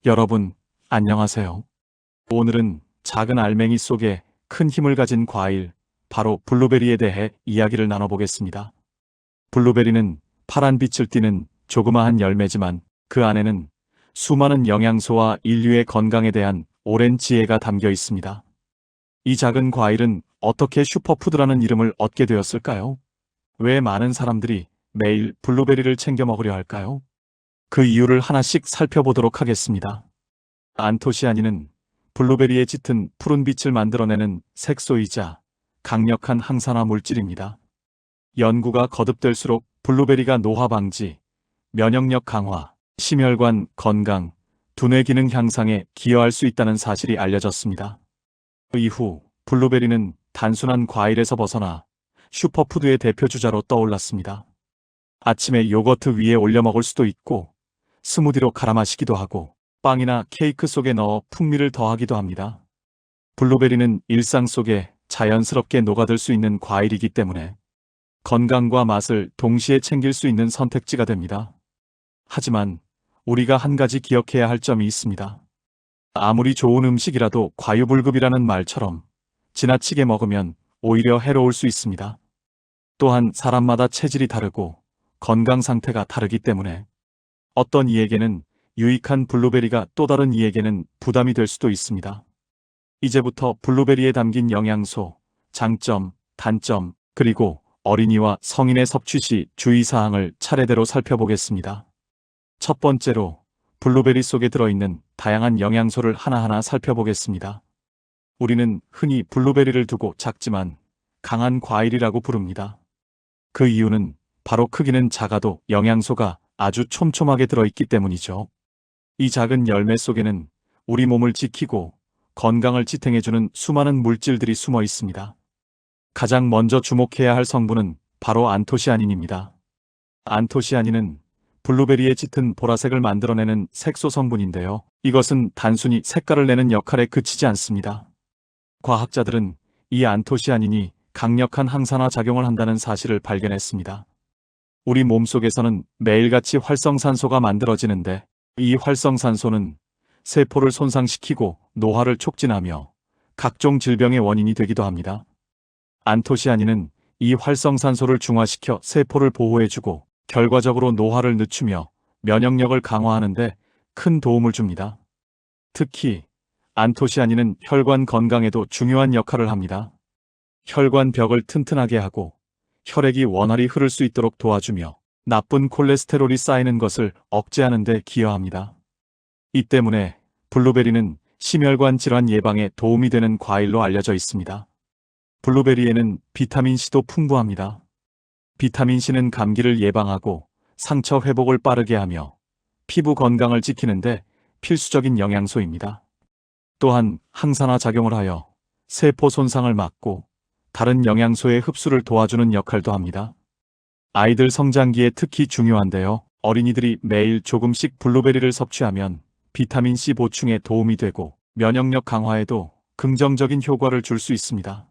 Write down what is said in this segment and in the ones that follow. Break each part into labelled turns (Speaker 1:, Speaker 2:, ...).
Speaker 1: 여러분, 안녕하세요. 오늘은 작은 알맹이 속에 큰 힘을 가진 과일, 바로 블루베리에 대해 이야기를 나눠보겠습니다. 블루베리는 파란 빛을 띠는 조그마한 열매지만 그 안에는 수많은 영양소와 인류의 건강에 대한 오랜 지혜가 담겨 있습니다. 이 작은 과일은 어떻게 슈퍼푸드라는 이름을 얻게 되었을까요? 왜 많은 사람들이 매일 블루베리를 챙겨 먹으려 할까요? 그 이유를 하나씩 살펴보도록 하겠습니다. 안토시아닌은 블루베리에 짙은 푸른 빛을 만들어내는 색소이자 강력한 항산화 물질입니다. 연구가 거듭될수록 블루베리가 노화 방지, 면역력 강화, 심혈관 건강, 두뇌 기능 향상에 기여할 수 있다는 사실이 알려졌습니다. 이후 블루베리는 단순한 과일에서 벗어나 슈퍼푸드의 대표 주자로 떠올랐습니다. 아침에 요거트 위에 올려 먹을 수도 있고 스무디로 갈아 마시기도 하고 빵이나 케이크 속에 넣어 풍미를 더하기도 합니다. 블루베리는 일상 속에 자연스럽게 녹아들 수 있는 과일이기 때문에 건강과 맛을 동시에 챙길 수 있는 선택지가 됩니다. 하지만 우리가 한 가지 기억해야 할 점이 있습니다. 아무리 좋은 음식이라도 과유불급이라는 말처럼 지나치게 먹으면 오히려 해로울 수 있습니다. 또한 사람마다 체질이 다르고 건강 상태가 다르기 때문에 어떤 이에게는 유익한 블루베리가 또 다른 이에게는 부담이 될 수도 있습니다. 이제부터 블루베리에 담긴 영양소, 장점, 단점, 그리고 어린이와 성인의 섭취 시 주의사항을 차례대로 살펴보겠습니다. 첫 번째로 블루베리 속에 들어있는 다양한 영양소를 하나하나 살펴보겠습니다. 우리는 흔히 블루베리를 두고 작지만 강한 과일이라고 부릅니다. 그 이유는 바로 크기는 작아도 영양소가 아주 촘촘하게 들어있기 때문이죠. 이 작은 열매 속에는 우리 몸을 지키고 건강을 지탱해주는 수많은 물질들이 숨어 있습니다. 가장 먼저 주목해야 할 성분은 바로 안토시아닌입니다. 안토시아닌은 블루베리의 짙은 보라색을 만들어내는 색소 성분인데요. 이것은 단순히 색깔을 내는 역할에 그치지 않습니다. 과학자들은 이 안토시아닌이 강력한 항산화 작용을 한다는 사실을 발견했습니다. 우리 몸속에서는 매일같이 활성산소가 만들어지는데 이 활성산소는 세포를 손상시키고 노화를 촉진하며 각종 질병의 원인이 되기도 합니다. 안토시아닌은 이 활성산소를 중화시켜 세포를 보호해주고 결과적으로 노화를 늦추며 면역력을 강화하는 데 큰 도움을 줍니다. 특히 안토시아닌은 혈관 건강에도 중요한 역할을 합니다. 혈관벽을 튼튼하게 하고 혈액이 원활히 흐를 수 있도록 도와주며 나쁜 콜레스테롤이 쌓이는 것을 억제하는 데 기여합니다. 이 때문에 블루베리는 심혈관 질환 예방에 도움이 되는 과일로 알려져 있습니다. 블루베리에는 비타민C도 풍부합니다. 비타민C는 감기를 예방하고 상처 회복을 빠르게 하며 피부 건강을 지키는데 필수적인 영양소입니다. 또한 항산화 작용을 하여 세포 손상을 막고 다른 영양소의 흡수를 도와주는 역할도 합니다. 아이들 성장기에 특히 중요한데요. 어린이들이 매일 조금씩 블루베리를 섭취하면 비타민C 보충에 도움이 되고 면역력 강화에도 긍정적인 효과를 줄 수 있습니다.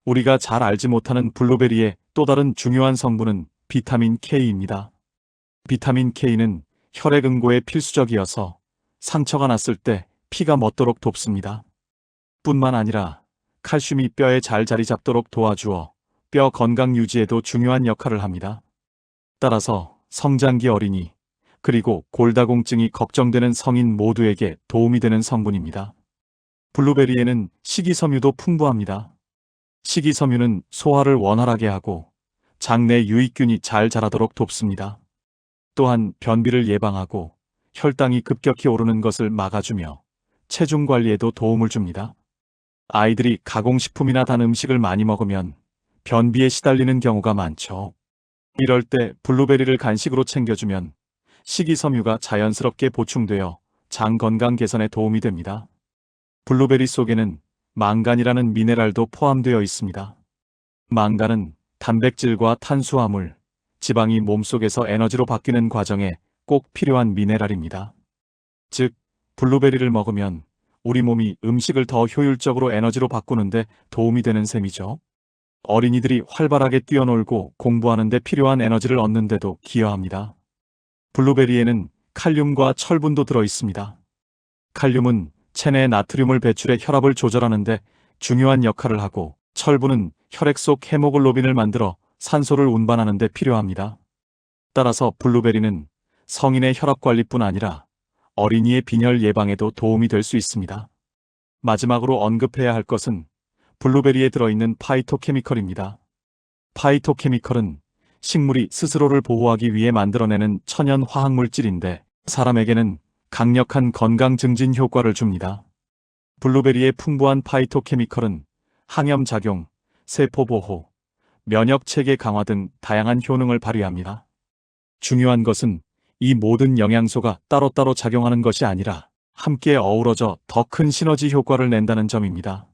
Speaker 1: 우리가 잘 알지 못하는 블루베리의 또 다른 중요한 성분은 비타민 K입니다. 비타민 K는 혈액 응고에 필수적이어서 상처가 났을 때 피가 멎도록 돕습니다. 뿐만 아니라 칼슘이 뼈에 잘 자리 잡도록 도와주어 뼈 건강 유지에도 중요한 역할을 합니다. 따라서 성장기 어린이, 그리고 골다공증이 걱정되는 성인 모두에게 도움이 되는 성분입니다. 블루베리에는 식이섬유도 풍부합니다. 식이섬유는 소화를 원활하게 하고 장내 유익균이 잘 자라도록 돕습니다. 또한 변비를 예방하고 혈당이 급격히 오르는 것을 막아주며 체중 관리에도 도움을 줍니다. 아이들이 가공식품이나 단 음식을 많이 먹으면 변비에 시달리는 경우가 많죠. 이럴 때 블루베리를 간식으로 챙겨주면 식이섬유가 자연스럽게 보충되어 장 건강 개선에 도움이 됩니다. 블루베리 속에는 망간이라는 미네랄도 포함되어 있습니다. 망간은 단백질과 탄수화물, 지방이 몸속에서 에너지로 바뀌는 과정에 꼭 필요한 미네랄입니다. 즉, 블루베리를 먹으면 우리 몸이 음식을 더 효율적으로 에너지로 바꾸는데 도움이 되는 셈이죠. 어린이들이 활발하게 뛰어놀고 공부하는 데 필요한 에너지를 얻는 데도 기여합니다. 블루베리에는 칼륨과 철분도 들어 있습니다. 칼륨은 체내 나트륨을 배출해 혈압을 조절하는데 중요한 역할을 하고, 철분은 혈액 속 헤모글로빈을 만들어 산소를 운반하는 데 필요합니다. 따라서 블루베리는 성인의 혈압 관리뿐 아니라 어린이의 빈혈 예방에도 도움이 될 수 있습니다. 마지막으로 언급해야 할 것은 블루베리에 들어있는 파이토케미컬입니다. 파이토케미컬은 식물이 스스로를 보호하기 위해 만들어내는 천연 화학물질인데 사람에게는 강력한 건강 증진 효과를 줍니다. 블루베리의 풍부한 파이토케미컬은 항염 작용, 세포 보호, 면역 체계 강화 등 다양한 효능을 발휘합니다. 중요한 것은 이 모든 영양소가 따로따로 작용하는 것이 아니라 함께 어우러져 더 큰 시너지 효과를 낸다는 점입니다.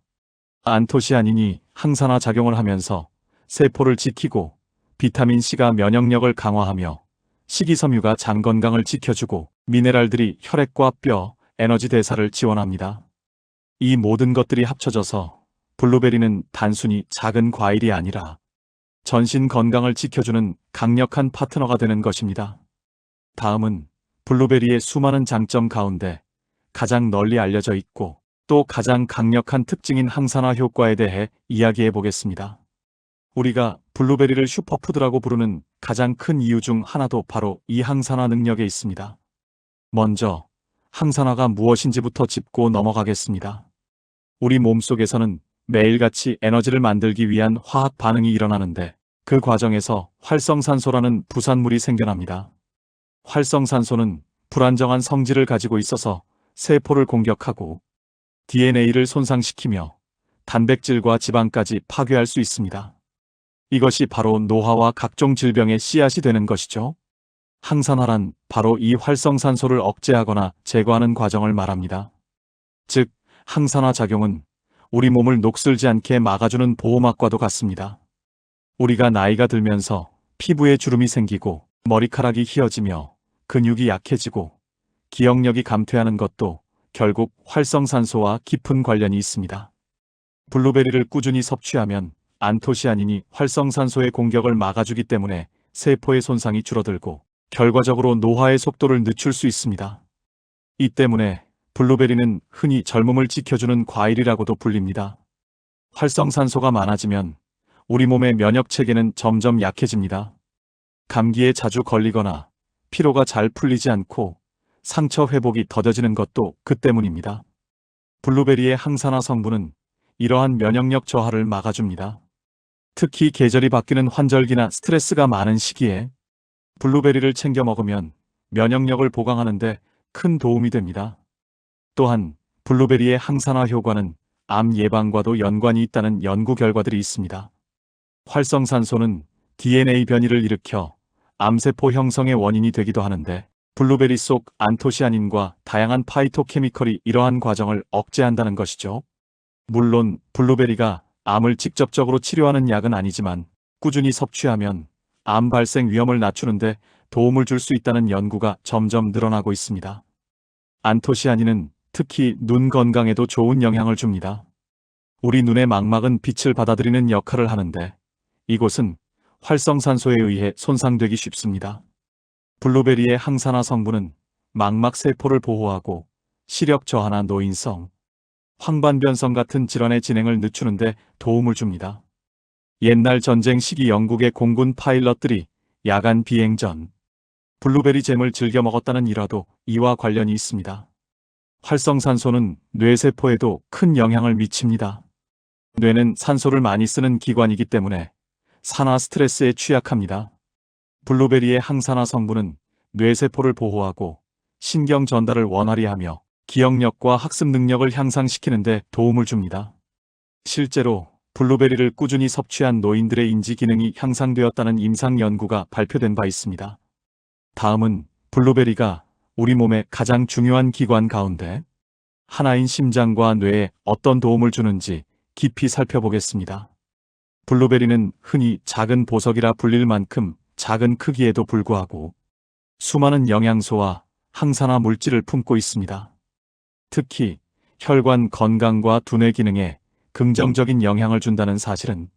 Speaker 1: 안토시아닌이 항산화 작용을 하면서 세포를 지키고, 비타민C가 면역력을 강화하며 식이섬유가 장 건강을 지켜주고, 미네랄들이 혈액과 뼈, 에너지 대사를 지원합니다. 이 모든 것들이 합쳐져서 블루베리는 단순히 작은 과일이 아니라 전신 건강을 지켜주는 강력한 파트너가 되는 것입니다. 다음은 블루베리의 수많은 장점 가운데 가장 널리 알려져 있고 또 가장 강력한 특징인 항산화 효과에 대해 이야기해 보겠습니다. 우리가 블루베리를 슈퍼푸드라고 부르는 가장 큰 이유 중 하나도 바로 이 항산화 능력에 있습니다. 먼저 항산화가 무엇인지부터 짚고 넘어가겠습니다. 우리 몸속에서는 매일같이 에너지를 만들기 위한 화학 반응이 일어나는데 그 과정에서 활성산소라는 부산물이 생겨납니다. 활성산소는 불안정한 성질을 가지고 있어서 세포를 공격하고 DNA를 손상시키며 단백질과 지방까지 파괴할 수 있습니다. 이것이 바로 노화와 각종 질병의 씨앗이 되는 것이죠. 항산화란 바로 이 활성산소를 억제하거나 제거하는 과정을 말합니다. 즉, 항산화 작용은 우리 몸을 녹슬지 않게 막아주는 보호막과도 같습니다. 우리가 나이가 들면서 피부에 주름이 생기고 머리카락이 휘어지며 근육이 약해지고 기억력이 감퇴하는 것도 결국 활성산소와 깊은 관련이 있습니다. 블루베리를 꾸준히 섭취하면 안토시아닌이 활성산소의 공격을 막아주기 때문에 세포의 손상이 줄어들고 결과적으로 노화의 속도를 늦출 수 있습니다. 이 때문에 블루베리는 흔히 젊음을 지켜주는 과일이라고도 불립니다. 활성산소가 많아지면 우리 몸의 면역 체계는 점점 약해집니다. 감기에 자주 걸리거나 피로가 잘 풀리지 않고 상처 회복이 더뎌지는 것도 그 때문입니다. 블루베리의 항산화 성분은 이러한 면역력 저하를 막아줍니다. 특히 계절이 바뀌는 환절기나 스트레스가 많은 시기에 블루베리를 챙겨 먹으면 면역력을 보강하는데 큰 도움이 됩니다. 또한 블루베리의 항산화 효과는 암 예방과도 연관이 있다는 연구 결과들이 있습니다. 활성산소는 DNA 변이를 일으켜 암세포 형성의 원인이 되기도 하는데 블루베리 속 안토시아닌과 다양한 파이토케미컬이 이러한 과정을 억제한다는 것이죠. 물론 블루베리가 암을 직접적으로 치료하는 약은 아니지만 꾸준히 섭취하면 암 발생 위험을 낮추는데 도움을 줄 수 있다는 연구가 점점 늘어나고 있습니다. 안토시아닌은 특히 눈 건강에도 좋은 영향을 줍니다. 우리 눈의 망막은 빛을 받아들이는 역할을 하는데 이곳은 활성산소에 의해 손상되기 쉽습니다. 블루베리의 항산화 성분은 망막 세포를 보호하고 시력 저하나 노인성, 황반변성 같은 질환의 진행을 늦추는데 도움을 줍니다. 옛날 전쟁 시기 영국의 공군 파일럿들이 야간 비행 전 블루베리 잼을 즐겨 먹었다는 일화도 이와 관련이 있습니다. 활성산소는 뇌세포에도 큰 영향을 미칩니다. 뇌는 산소를 많이 쓰는 기관이기 때문에 산화 스트레스에 취약합니다. 블루베리의 항산화 성분은 뇌세포를 보호하고 신경 전달을 원활히 하며 기억력과 학습 능력을 향상시키는 데 도움을 줍니다. 실제로 블루베리를 꾸준히 섭취한 노인들의 인지 기능이 향상되었다는 임상 연구가 발표된 바 있습니다. 다음은 블루베리가 우리 몸의 가장 중요한 기관 가운데 하나인 심장과 뇌에 어떤 도움을 주는지 깊이 살펴보겠습니다. 블루베리는 흔히 작은 보석이라 불릴 만큼 작은 크기에도 불구하고 수많은 영양소와 항산화 물질을 품고 있습니다. 특히 혈관 건강과 두뇌 기능에 긍정적인 영향을 준다는 사실은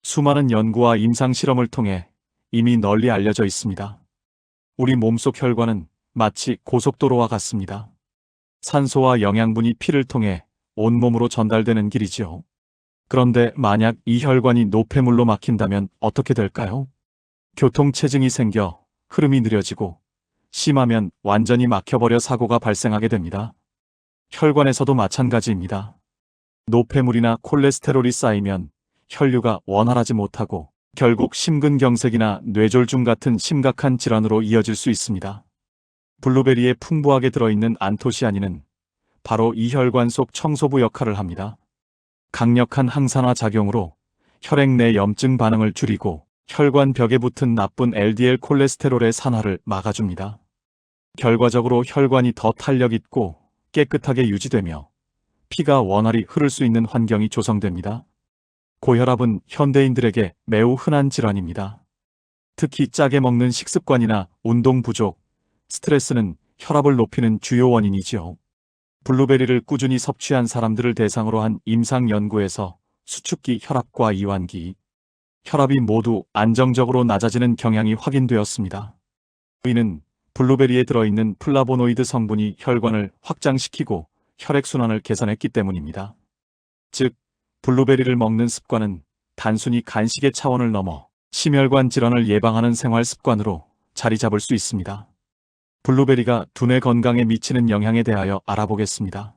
Speaker 1: 수많은 연구와 임상 실험을 통해 이미 널리 알려져 있습니다. 우리 몸속 혈관은 마치 고속도로와 같습니다. 산소와 영양분이 피를 통해 온몸으로 전달되는 길이지요. 그런데 만약 이 혈관이 노폐물로 막힌다면 어떻게 될까요? 교통체증이 생겨 흐름이 느려지고 심하면 완전히 막혀버려 사고가 발생하게 됩니다. 혈관에서도 마찬가지입니다. 노폐물이나 콜레스테롤이 쌓이면 혈류가 원활하지 못하고 결국 심근경색이나 뇌졸중 같은 심각한 질환으로 이어질 수 있습니다. 블루베리에 풍부하게 들어있는 안토시아닌은 바로 이 혈관 속 청소부 역할을 합니다. 강력한 항산화 작용으로 혈액 내 염증 반응을 줄이고 혈관 벽에 붙은 나쁜 LDL 콜레스테롤의 산화를 막아줍니다. 결과적으로 혈관이 더 탄력 있고 깨끗하게 유지되며 피가 원활히 흐를 수 있는 환경이 조성됩니다. 고혈압은 현대인들에게 매우 흔한 질환입니다. 특히 짜게 먹는 식습관이나 운동 부족, 스트레스는 혈압을 높이는 주요 원인이지요. 블루베리를 꾸준히 섭취한 사람들을 대상으로 한 임상 연구에서 수축기 혈압과 이완기, 혈압이 모두 안정적으로 낮아지는 경향이 확인되었습니다. 이는 블루베리에 들어있는 플라보노이드 성분이 혈관을 확장시키고 혈액순환을 개선했기 때문입니다. 즉, 블루베리를 먹는 습관은 단순히 간식의 차원을 넘어 심혈관 질환을 예방하는 생활 습관으로 자리 잡을 수 있습니다. 블루베리가 두뇌 건강에 미치는 영향에 대하여 알아보겠습니다.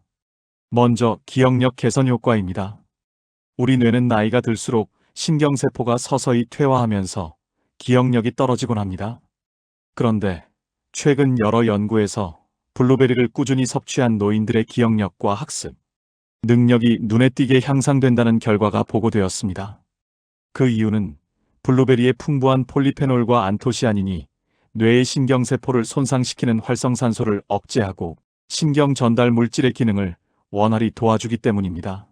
Speaker 1: 먼저 기억력 개선 효과입니다. 우리 뇌는 나이가 들수록 신경세포가 서서히 퇴화하면서 기억력이 떨어지곤 합니다. 그런데 최근 여러 연구에서 블루베리를 꾸준히 섭취한 노인들의 기억력과 학습, 능력이 눈에 띄게 향상된다는 결과가 보고되었습니다. 그 이유는 블루베리의 풍부한 폴리페놀과 안토시아닌이 뇌의 신경세포를 손상시키는 활성산소를 억제하고 신경 전달 물질의 기능을 원활히 도와주기 때문입니다.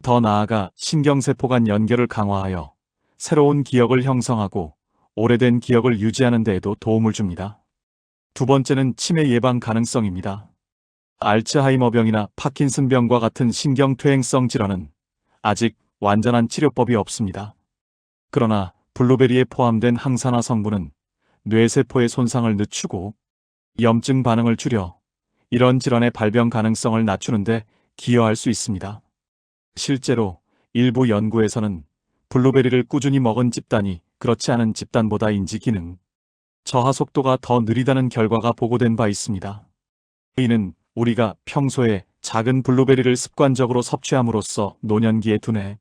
Speaker 1: 더 나아가 신경세포 간 연결을 강화하여 새로운 기억을 형성하고 오래된 기억을 유지하는 데에도 도움을 줍니다. 두 번째는 치매 예방 가능성입니다. 알츠하이머병이나 파킨슨병과 같은 신경퇴행성 질환은 아직 완전한 치료법이 없습니다. 그러나 블루베리에 포함된 항산화 성분은 뇌세포의 손상을 늦추고 염증 반응을 줄여 이런 질환의 발병 가능성을 낮추는 데 기여할 수 있습니다. 실제로 일부 연구에서는 블루베리를 꾸준히 먹은 집단이 그렇지 않은 집단보다 인지 기능, 저하 속도가 더 느리다는 결과가 보고된 바 있습니다. 이는 우리가 평소에 작은 블루베리를 습관적으로 섭취함으로써 노년기의 두뇌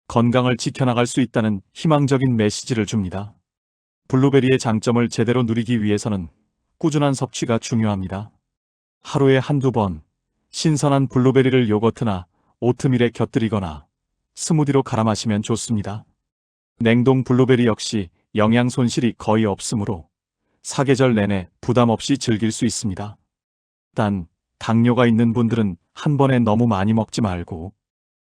Speaker 1: 건강을 지켜나갈 수 있다는 희망적인 메시지를 줍니다. 블루베리의 장점을 제대로 누리기 위해서는 꾸준한 섭취가 중요합니다. 하루에 한두 번 신선한 블루베리를 요거트나 오트밀에 곁들이거나 스무디로 갈아 마시면 좋습니다. 냉동 블루베리 역시 영양 손실이 거의 없으므로 사계절 내내 부담 없이 즐길 수 있습니다. 단, 당뇨가 있는 분들은 한 번에 너무 많이 먹지 말고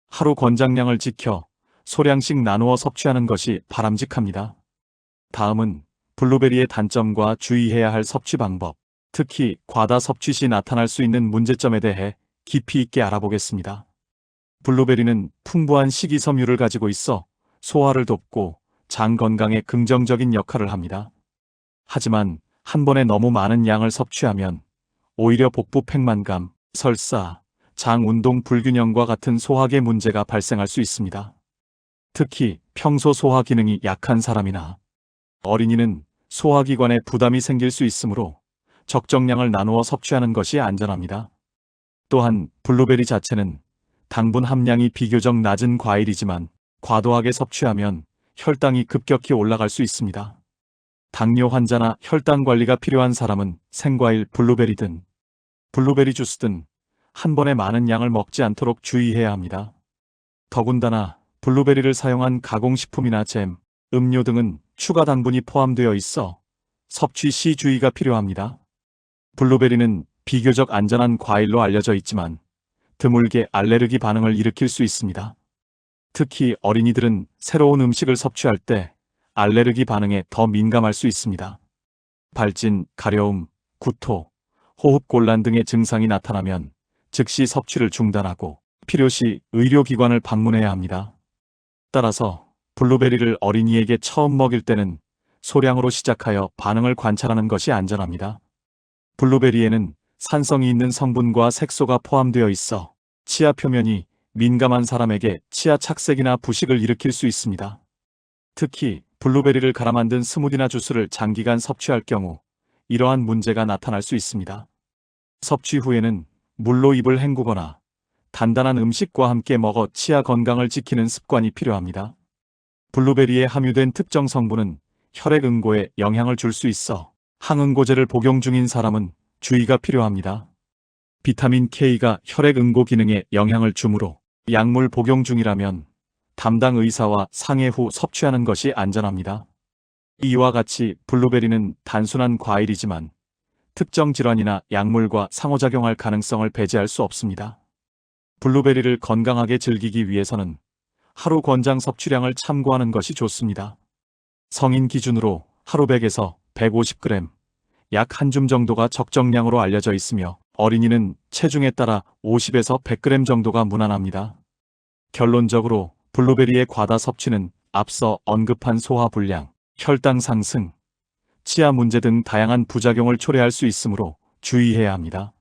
Speaker 1: 하루 권장량을 지켜 소량씩 나누어 섭취하는 것이 바람직합니다. 다음은 블루베리의 단점과 주의해야 할 섭취 방법, 특히 과다 섭취 시 나타날 수 있는 문제점에 대해 깊이 있게 알아보겠습니다. 블루베리는 풍부한 식이섬유를 가지고 있어 소화를 돕고 장 건강에 긍정적인 역할을 합니다. 하지만 한 번에 너무 많은 양을 섭취하면 오히려 복부 팽만감, 설사, 장 운동 불균형과 같은 소화계 문제가 발생할 수 있습니다. 특히 평소 소화 기능이 약한 사람이나 어린이는 소화기관에 부담이 생길 수 있으므로 적정량을 나누어 섭취하는 것이 안전합니다. 또한 블루베리 자체는 당분 함량이 비교적 낮은 과일이지만 과도하게 섭취하면 혈당이 급격히 올라갈 수 있습니다. 당뇨 환자나 혈당 관리가 필요한 사람은 생과일 블루베리 등 블루베리 주스 등 한 번에 많은 양을 먹지 않도록 주의해야 합니다. 더군다나 블루베리를 사용한 가공식품이나 잼, 음료 등은 추가 당분이 포함되어 있어 섭취 시 주의가 필요합니다. 블루베리는 비교적 안전한 과일로 알려져 있지만 드물게 알레르기 반응을 일으킬 수 있습니다. 특히 어린이들은 새로운 음식을 섭취할 때 알레르기 반응에 더 민감할 수 있습니다. 발진, 가려움, 구토, 호흡곤란 등의 증상이 나타나면 즉시 섭취를 중단하고 필요시 의료기관을 방문해야 합니다. 따라서 블루베리를 어린이에게 처음 먹일 때는 소량으로 시작하여 반응을 관찰하는 것이 안전합니다. 블루베리에는 산성이 있는 성분과 색소가 포함되어 있어 치아 표면이 민감한 사람에게 치아 착색이나 부식을 일으킬 수 있습니다. 특히 블루베리를 갈아 만든 스무디나 주스를 장기간 섭취할 경우 이러한 문제가 나타날 수 있습니다. 섭취 후에는 물로 입을 헹구거나 단단한 음식과 함께 먹어 치아 건강을 지키는 습관이 필요합니다. 블루베리에 함유된 특정 성분은 혈액 응고에 영향을 줄 수 있어 항응고제를 복용 중인 사람은 주의가 필요합니다. 비타민 K가 혈액 응고 기능에 영향을 주므로 약물 복용 중이라면 담당 의사와 상의 후 섭취하는 것이 안전합니다. 이와 같이 블루베리는 단순한 과일이지만 특정 질환이나 약물과 상호작용할 가능성을 배제할 수 없습니다. 블루베리를 건강하게 즐기기 위해서는 하루 권장 섭취량을 참고하는 것이 좋습니다. 성인 기준으로 하루 100에서 150g, 약 한 줌 정도가 적정량으로 알려져 있으며 어린이는 체중에 따라 50에서 100g 정도가 무난합니다. 결론적으로 블루베리의 과다 섭취는 앞서 언급한 소화불량, 혈당 상승, 치아 문제 등 다양한 부작용을 초래할 수 있으므로 주의해야 합니다.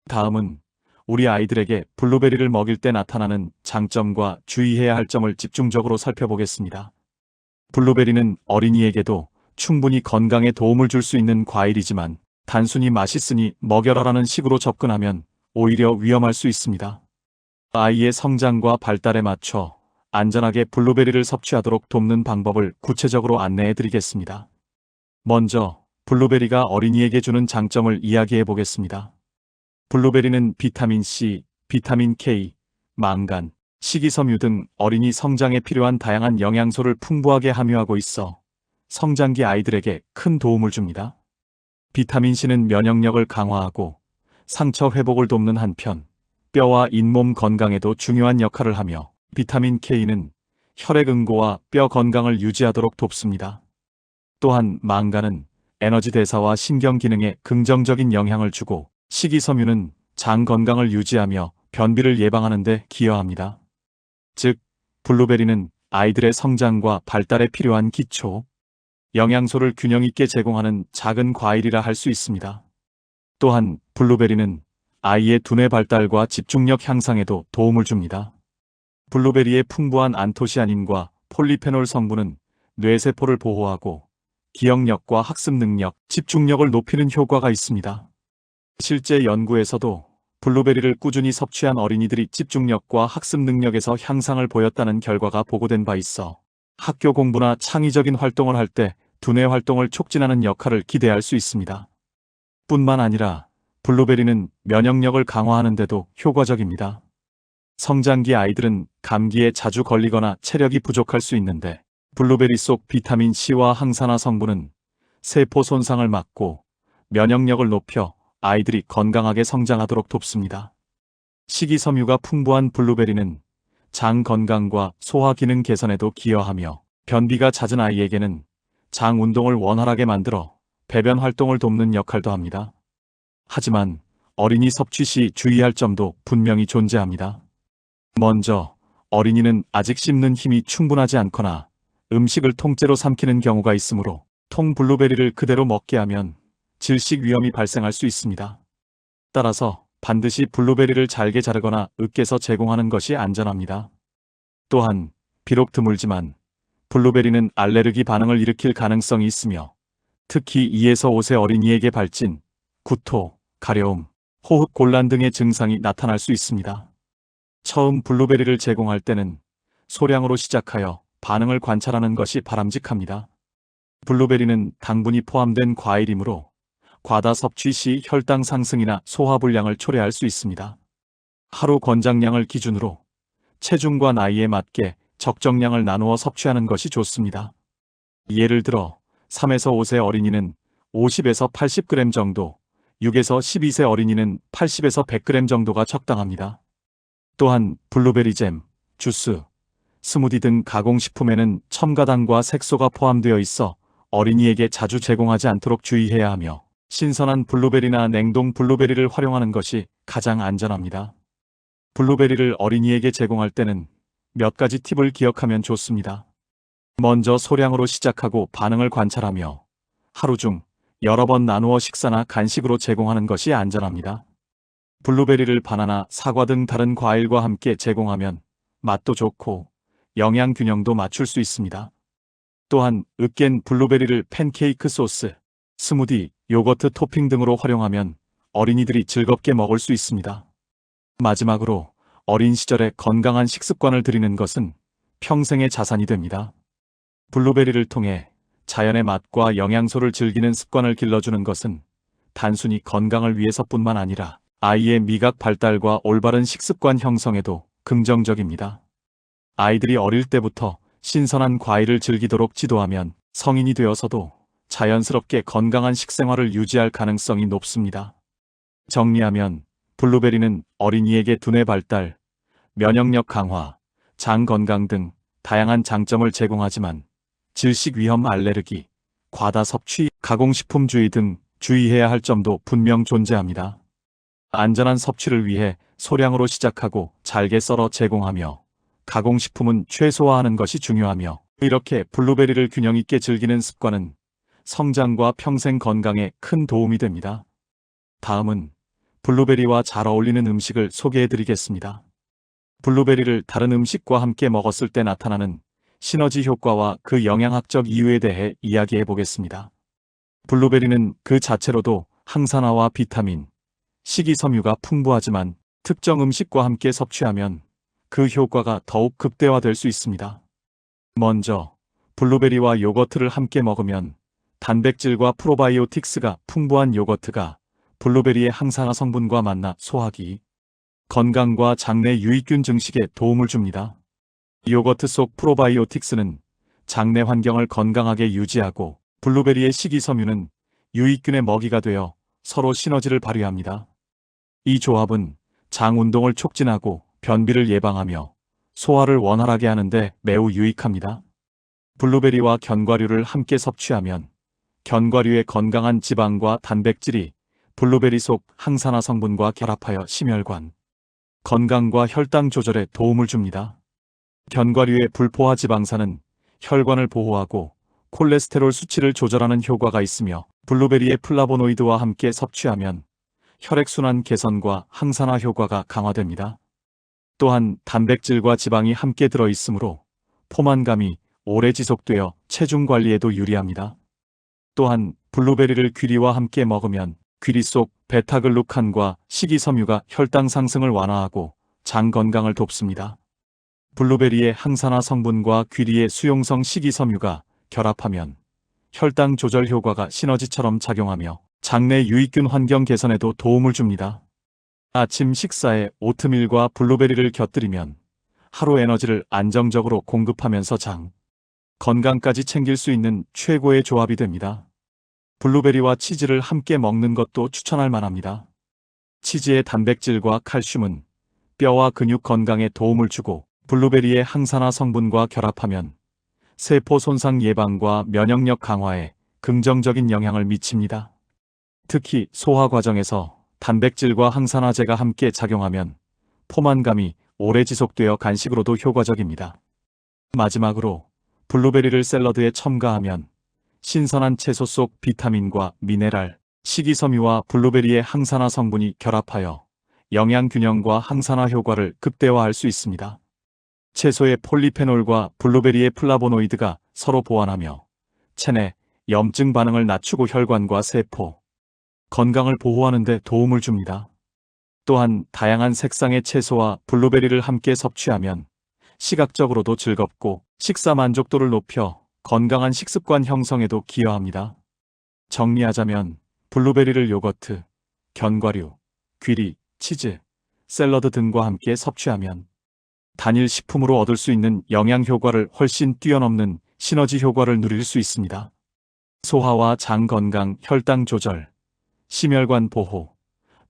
Speaker 1: 다음은 우리 아이들에게 블루베리를 먹일 때 나타나는 장점과 주의해야 할 점을 집중적으로 살펴보겠습니다. 블루베리는 어린이에게도 충분히 건강에 도움을 줄 수 있는 과일이지만 단순히 맛있으니 먹여라라는 식으로 접근하면 오히려 위험할 수 있습니다. 아이의 성장과 발달에 맞춰 안전하게 블루베리를 섭취하도록 돕는 방법을 구체적으로 안내해 드리겠습니다. 먼저 블루베리가 어린이에게 주는 장점을 이야기해 보겠습니다. 블루베리는 비타민 C, 비타민 K, 망간, 식이섬유 등 어린이 성장에 필요한 다양한 영양소를 풍부하게 함유하고 있어 성장기 아이들에게 큰 도움을 줍니다. 비타민 C는 면역력을 강화하고 상처 회복을 돕는 한편 뼈와 잇몸 건강에도 중요한 역할을 하며 비타민 K는 혈액 응고와 뼈 건강을 유지하도록 돕습니다. 또한 망간은 에너지 대사와 신경 기능에 긍정적인 영향을 주고 식이섬유는 장 건강을 유지하며 변비를 예방하는 데 기여합니다. 즉, 블루베리는 아이들의 성장과 발달에 필요한 기초, 영양소를 균형 있게 제공하는 작은 과일이라 할 수 있습니다. 또한 블루베리는 아이의 두뇌 발달과 집중력 향상에도 도움을 줍니다. 블루베리의 풍부한 안토시아닌과 폴리페놀 성분은 뇌세포를 보호하고 기억력과 학습 능력, 집중력을 높이는 효과가 있습니다. 실제 연구에서도 블루베리를 꾸준히 섭취한 어린이들이 집중력과 학습 능력에서 향상을 보였다는 결과가 보고된 바 있어 학교 공부나 창의적인 활동을 할 때 두뇌 활동을 촉진하는 역할을 기대할 수 있습니다. 뿐만 아니라 블루베리는 면역력을 강화하는 데도 효과적입니다. 성장기 아이들은 감기에 자주 걸리거나 체력이 부족할 수 있는데 블루베리 속 비타민 C와 항산화 성분은 세포 손상을 막고 면역력을 높여 아이들이 건강하게 성장하도록 돕습니다. 식이섬유가 풍부한 블루베리는 장 건강과 소화 기능 개선에도 기여하며 변비가 잦은 아이에게는 장 운동을 원활하게 만들어 배변 활동을 돕는 역할도 합니다. 하지만 어린이 섭취 시 주의할 점도 분명히 존재합니다. 먼저 어린이는 아직 씹는 힘이 충분하지 않거나 음식을 통째로 삼키는 경우가 있으므로 통 블루베리를 그대로 먹게 하면 질식 위험이 발생할 수 있습니다. 따라서 반드시 블루베리를 잘게 자르거나 으깨서 제공하는 것이 안전합니다. 또한 비록 드물지만 블루베리는 알레르기 반응을 일으킬 가능성이 있으며 특히 2에서 5세 어린이에게 발진, 구토, 가려움, 호흡 곤란 등의 증상이 나타날 수 있습니다. 처음 블루베리를 제공할 때는 소량으로 시작하여 반응을 관찰하는 것이 바람직합니다. 블루베리는 당분이 포함된 과일이므로 과다 섭취 시 혈당 상승이나 소화불량을 초래할 수 있습니다. 하루 권장량을 기준으로 체중과 나이에 맞게 적정량을 나누어 섭취하는 것이 좋습니다. 예를 들어 3에서 5세 어린이는 50에서 80g 정도, 6에서 12세 어린이는 80에서 100g 정도가 적당합니다. 또한 블루베리 잼, 주스, 스무디 등 가공식품에는 첨가당과 색소가 포함되어 있어 어린이에게 자주 제공하지 않도록 주의해야 하며 신선한 블루베리나 냉동 블루베리를 활용하는 것이 가장 안전합니다. 블루베리를 어린이에게 제공할 때는 몇 가지 팁을 기억하면 좋습니다. 먼저 소량으로 시작하고 반응을 관찰하며 하루 중 여러 번 나누어 식사나 간식으로 제공하는 것이 안전합니다. 블루베리를 바나나, 사과 등 다른 과일과 함께 제공하면 맛도 좋고 영양 균형도 맞출 수 있습니다. 또한 으깬 블루베리를 팬케이크 소스, 스무디, 요거트 토핑 등으로 활용하면 어린이들이 즐겁게 먹을 수 있습니다. 마지막으로 어린 시절에 건강한 식습관을 들이는 것은 평생의 자산이 됩니다. 블루베리를 통해 자연의 맛과 영양소를 즐기는 습관을 길러주는 것은 단순히 건강을 위해서뿐만 아니라 아이의 미각 발달과 올바른 식습관 형성에도 긍정적입니다. 아이들이 어릴 때부터 신선한 과일을 즐기도록 지도하면 성인이 되어서도 자연스럽게 건강한 식생활을 유지할 가능성이 높습니다. 정리하면 블루베리는 어린이에게 두뇌 발달, 면역력 강화, 장 건강 등 다양한 장점을 제공하지만 질식 위험 알레르기, 과다 섭취, 가공식품주의 등 주의해야 할 점도 분명 존재합니다. 안전한 섭취를 위해 소량으로 시작하고 잘게 썰어 제공하며 가공식품은 최소화하는 것이 중요하며 이렇게 블루베리를 균형 있게 즐기는 습관은 성장과 평생 건강에 큰 도움이 됩니다. 다음은 블루베리와 잘 어울리는 음식을 소개해 드리겠습니다. 블루베리를 다른 음식과 함께 먹었을 때 나타나는 시너지 효과와 그 영양학적 이유에 대해 이야기해 보겠습니다. 블루베리는 그 자체로도 항산화와 비타민, 식이섬유가 풍부하지만 특정 음식과 함께 섭취하면 그 효과가 더욱 극대화될 수 있습니다. 먼저 블루베리와 요거트를 함께 먹으면 단백질과 프로바이오틱스가 풍부한 요거트가 블루베리의 항산화 성분과 만나 소화기, 건강과 장내 유익균 증식에 도움을 줍니다. 요거트 속 프로바이오틱스는 장내 환경을 건강하게 유지하고 블루베리의 식이섬유는 유익균의 먹이가 되어 서로 시너지를 발휘합니다. 이 조합은 장 운동을 촉진하고 변비를 예방하며 소화를 원활하게 하는데 매우 유익합니다. 블루베리와 견과류를 함께 섭취하면 견과류의 건강한 지방과 단백질이 블루베리 속 항산화 성분과 결합하여 심혈관, 건강과 혈당 조절에 도움을 줍니다. 견과류의 불포화 지방산은 혈관을 보호하고 콜레스테롤 수치를 조절하는 효과가 있으며 블루베리의 플라보노이드와 함께 섭취하면 혈액순환 개선과 항산화 효과가 강화됩니다. 또한 단백질과 지방이 함께 들어있으므로 포만감이 오래 지속되어 체중 관리에도 유리합니다. 또한 블루베리를 귀리와 함께 먹으면 귀리 속 베타글루칸과 식이섬유가 혈당 상승을 완화하고 장 건강을 돕습니다. 블루베리의 항산화 성분과 귀리의 수용성 식이섬유가 결합하면 혈당 조절 효과가 시너지처럼 작용하며 장내 유익균 환경 개선에도 도움을 줍니다. 아침 식사에 오트밀과 블루베리를 곁들이면 하루 에너지를 안정적으로 공급하면서 장 건강까지 챙길 수 있는 최고의 조합이 됩니다. 블루베리와 치즈를 함께 먹는 것도 추천할 만합니다. 치즈의 단백질과 칼슘은 뼈와 근육 건강에 도움을 주고 블루베리의 항산화 성분과 결합하면 세포 손상 예방과 면역력 강화에 긍정적인 영향을 미칩니다. 특히 소화 과정에서 단백질과 항산화제가 함께 작용하면 포만감이 오래 지속되어 간식으로도 효과적입니다. 마지막으로 블루베리를 샐러드에 첨가하면 신선한 채소 속 비타민과 미네랄, 식이섬유와 블루베리의 항산화 성분이 결합하여 영양 균형과 항산화 효과를 극대화할 수 있습니다. 채소의 폴리페놀과 블루베리의 플라보노이드가 서로 보완하며 체내 염증 반응을 낮추고 혈관과 세포, 건강을 보호하는 데 도움을 줍니다. 또한 다양한 색상의 채소와 블루베리를 함께 섭취하면 시각적으로도 즐겁고 식사 만족도를 높여 건강한 식습관 형성에도 기여합니다. 정리하자면 블루베리를 요거트, 견과류, 귀리, 치즈, 샐러드 등과 함께 섭취하면 단일 식품으로 얻을 수 있는 영양 효과를 훨씬 뛰어넘는 시너지 효과를 누릴 수 있습니다. 소화와 장 건강, 혈당 조절, 심혈관 보호,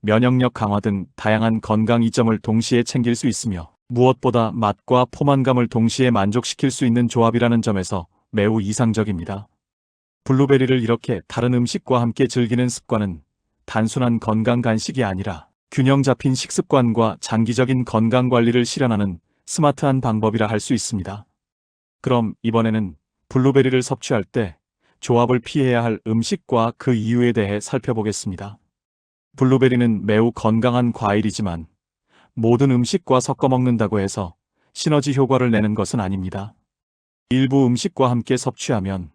Speaker 1: 면역력 강화 등 다양한 건강 이점을 동시에 챙길 수 있으며 무엇보다 맛과 포만감을 동시에 만족시킬 수 있는 조합이라는 점에서 매우 이상적입니다. 블루베리를 이렇게 다른 음식과 함께 즐기는 습관은 단순한 건강 간식이 아니라 균형 잡힌 식습관과 장기적인 건강 관리를 실현하는 스마트한 방법이라 할 수 있습니다. 그럼 이번에는 블루베리를 섭취할 때 조합을 피해야 할 음식과 그 이유에 대해 살펴보겠습니다. 블루베리는 매우 건강한 과일이지만 모든 음식과 섞어 먹는다고 해서 시너지 효과를 내는 것은 아닙니다. 일부 음식과 함께 섭취하면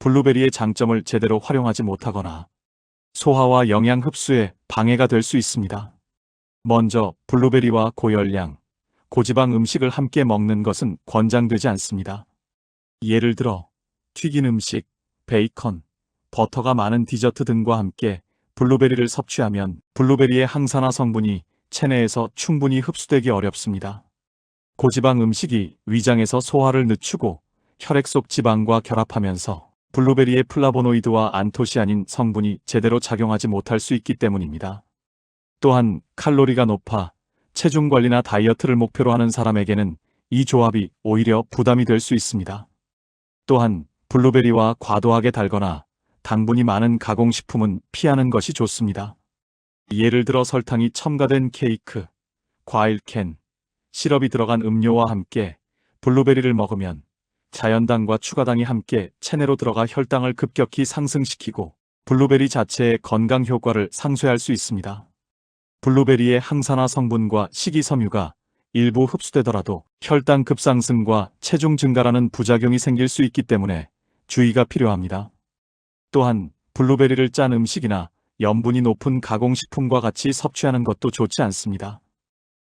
Speaker 1: 블루베리의 장점을 제대로 활용하지 못하거나 소화와 영양 흡수에 방해가 될 수 있습니다. 먼저 블루베리와 고열량, 고지방 음식을 함께 먹는 것은 권장되지 않습니다. 예를 들어 튀긴 음식, 베이컨, 버터가 많은 디저트 등과 함께 블루베리를 섭취하면 블루베리의 항산화 성분이 체내에서 충분히 흡수되기 어렵습니다. 고지방 음식이 위장에서 소화를 늦추고 혈액 속 지방과 결합하면서 블루베리의 플라보노이드와 안토시아닌 성분이 제대로 작용하지 못할 수 있기 때문입니다. 또한 칼로리가 높아 체중 관리나 다이어트를 목표로 하는 사람에게는 이 조합이 오히려 부담이 될 수 있습니다. 또한 블루베리와 과도하게 달거나 당분이 많은 가공식품은 피하는 것이 좋습니다. 예를 들어 설탕이 첨가된 케이크, 과일 캔, 시럽이 들어간 음료와 함께 블루베리를 먹으면 자연당과 추가당이 함께 체내로 들어가 혈당을 급격히 상승시키고 블루베리 자체의 건강 효과를 상쇄할 수 있습니다. 블루베리의 항산화 성분과 식이섬유가 일부 흡수되더라도 혈당 급상승과 체중 증가라는 부작용이 생길 수 있기 때문에 주의가 필요합니다. 또한 블루베리를 짠 음식이나 염분이 높은 가공식품과 같이 섭취하는 것도 좋지 않습니다.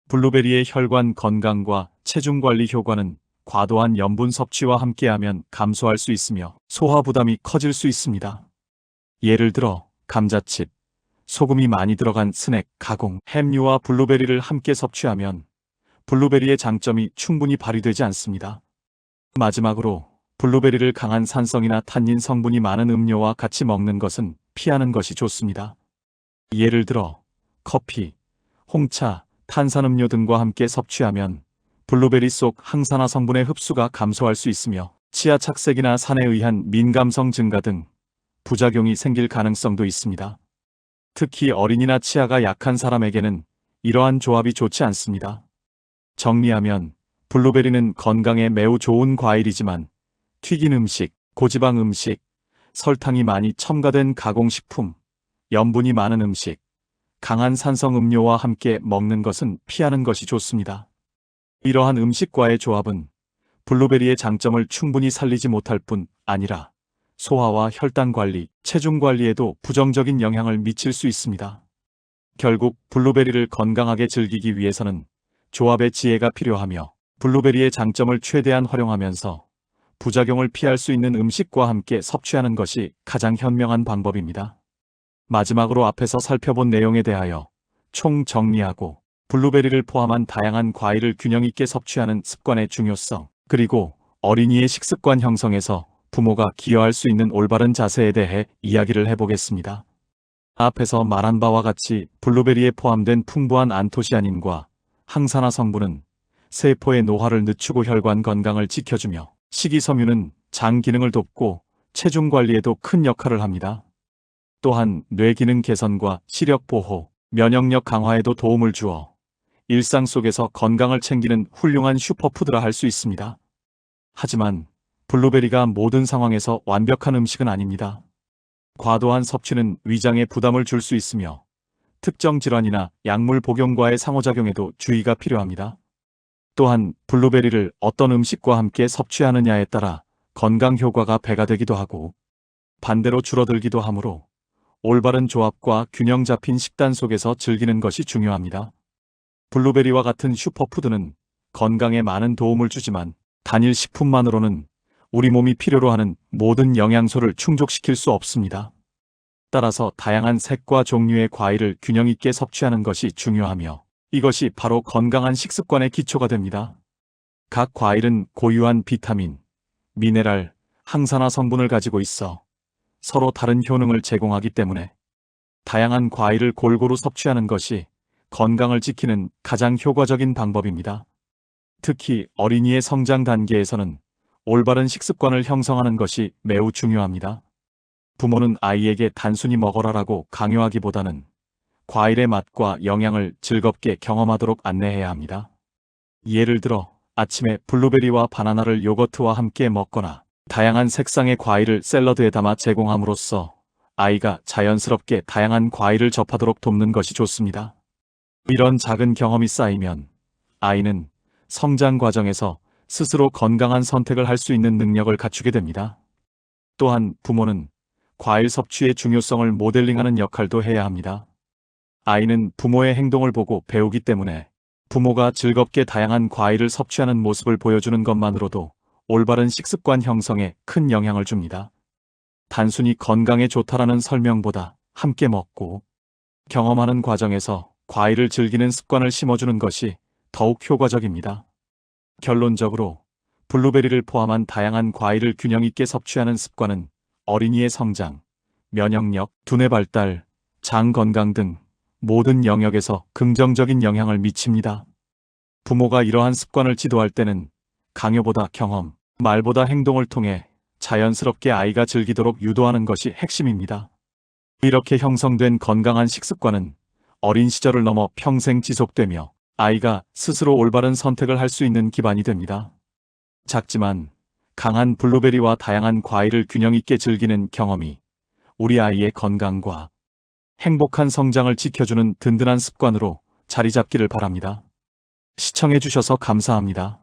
Speaker 1: 블루베리의 혈관 건강과 체중 관리 효과는 과도한 염분 섭취와 함께하면 감소할 수 있으며 소화 부담이 커질 수 있습니다. 예를 들어 감자칩, 소금이 많이 들어간 스낵, 가공, 햄류와 블루베리를 함께 섭취하면 블루베리의 장점이 충분히 발휘되지 않습니다. 마지막으로 블루베리를 강한 산성이나 탄닌 성분이 많은 음료와 같이 먹는 것은 피하는 것이 좋습니다. 예를 들어 커피, 홍차, 탄산음료 등과 함께 섭취하면 블루베리 속 항산화 성분의 흡수가 감소할 수 있으며 치아 착색이나 산에 의한 민감성 증가 등 부작용이 생길 가능성도 있습니다. 특히 어린이나 치아가 약한 사람에게는 이러한 조합이 좋지 않습니다. 정리하면 블루베리는 건강에 매우 좋은 과일이지만 튀긴 음식, 고지방 음식, 설탕이 많이 첨가된 가공식품, 염분이 많은 음식, 강한 산성 음료와 함께 먹는 것은 피하는 것이 좋습니다. 이러한 음식과의 조합은 블루베리의 장점을 충분히 살리지 못할 뿐 아니라 소화와 혈당 관리, 체중 관리에도 부정적인 영향을 미칠 수 있습니다. 결국 블루베리를 건강하게 즐기기 위해서는 조합의 지혜가 필요하며 블루베리의 장점을 최대한 활용하면서 부작용을 피할 수 있는 음식과 함께 섭취하는 것이 가장 현명한 방법입니다. 마지막으로 앞에서 살펴본 내용에 대하여 총 정리하고 블루베리를 포함한 다양한 과일을 균형 있게 섭취하는 습관의 중요성, 그리고 어린이의 식습관 형성에서 부모가 기여할 수 있는 올바른 자세에 대해 이야기를 해보겠습니다. 앞에서 말한 바와 같이 블루베리에 포함된 풍부한 안토시아닌과 항산화 성분은 세포의 노화를 늦추고 혈관 건강을 지켜주며 식이섬유는 장 기능을 돕고 체중 관리에도 큰 역할을 합니다. 또한 뇌 기능 개선과 시력 보호, 면역력 강화에도 도움을 주어 일상 속에서 건강을 챙기는 훌륭한 슈퍼푸드라 할 수 있습니다. 하지만 블루베리가 모든 상황에서 완벽한 음식은 아닙니다. 과도한 섭취는 위장에 부담을 줄 수 있으며 특정 질환이나 약물 복용과의 상호작용에도 주의가 필요합니다. 또한 블루베리를 어떤 음식과 함께 섭취하느냐에 따라 건강 효과가 배가 되기도 하고 반대로 줄어들기도 하므로 올바른 조합과 균형 잡힌 식단 속에서 즐기는 것이 중요합니다. 블루베리와 같은 슈퍼푸드는 건강에 많은 도움을 주지만 단일 식품만으로는 우리 몸이 필요로 하는 모든 영양소를 충족시킬 수 없습니다. 따라서 다양한 색과 종류의 과일을 균형 있게 섭취하는 것이 중요하며 이것이 바로 건강한 식습관의 기초가 됩니다. 각 과일은 고유한 비타민, 미네랄, 항산화 성분을 가지고 있어 서로 다른 효능을 제공하기 때문에 다양한 과일을 골고루 섭취하는 것이 건강을 지키는 가장 효과적인 방법입니다. 특히 어린이의 성장 단계에서는 올바른 식습관을 형성하는 것이 매우 중요합니다. 부모는 아이에게 단순히 먹어라라고 강요하기보다는 과일의 맛과 영양을 즐겁게 경험하도록 안내해야 합니다. 예를 들어 아침에 블루베리와 바나나를 요거트와 함께 먹거나 다양한 색상의 과일을 샐러드에 담아 제공함으로써 아이가 자연스럽게 다양한 과일을 접하도록 돕는 것이 좋습니다. 이런 작은 경험이 쌓이면 아이는 성장 과정에서 스스로 건강한 선택을 할 수 있는 능력을 갖추게 됩니다. 또한 부모는 과일 섭취의 중요성을 모델링하는 역할도 해야 합니다. 아이는 부모의 행동을 보고 배우기 때문에 부모가 즐겁게 다양한 과일을 섭취하는 모습을 보여주는 것만으로도 올바른 식습관 형성에 큰 영향을 줍니다. 단순히 건강에 좋다라는 설명보다 함께 먹고 경험하는 과정에서 과일을 즐기는 습관을 심어주는 것이 더욱 효과적입니다. 결론적으로 블루베리를 포함한 다양한 과일을 균형 있게 섭취하는 습관은 어린이의 성장, 면역력, 두뇌 발달, 장 건강 등 모든 영역에서 긍정적인 영향을 미칩니다. 부모가 이러한 습관을 지도할 때는 강요보다 경험, 말보다 행동을 통해 자연스럽게 아이가 즐기도록 유도하는 것이 핵심입니다. 이렇게 형성된 건강한 식습관은 어린 시절을 넘어 평생 지속되며 아이가 스스로 올바른 선택을 할 수 있는 기반이 됩니다. 작지만 강한 블루베리와 다양한 과일을 균형 있게 즐기는 경험이 우리 아이의 건강과 행복한 성장을 지켜주는 든든한 습관으로 자리 잡기를 바랍니다. 시청해주셔서 감사합니다.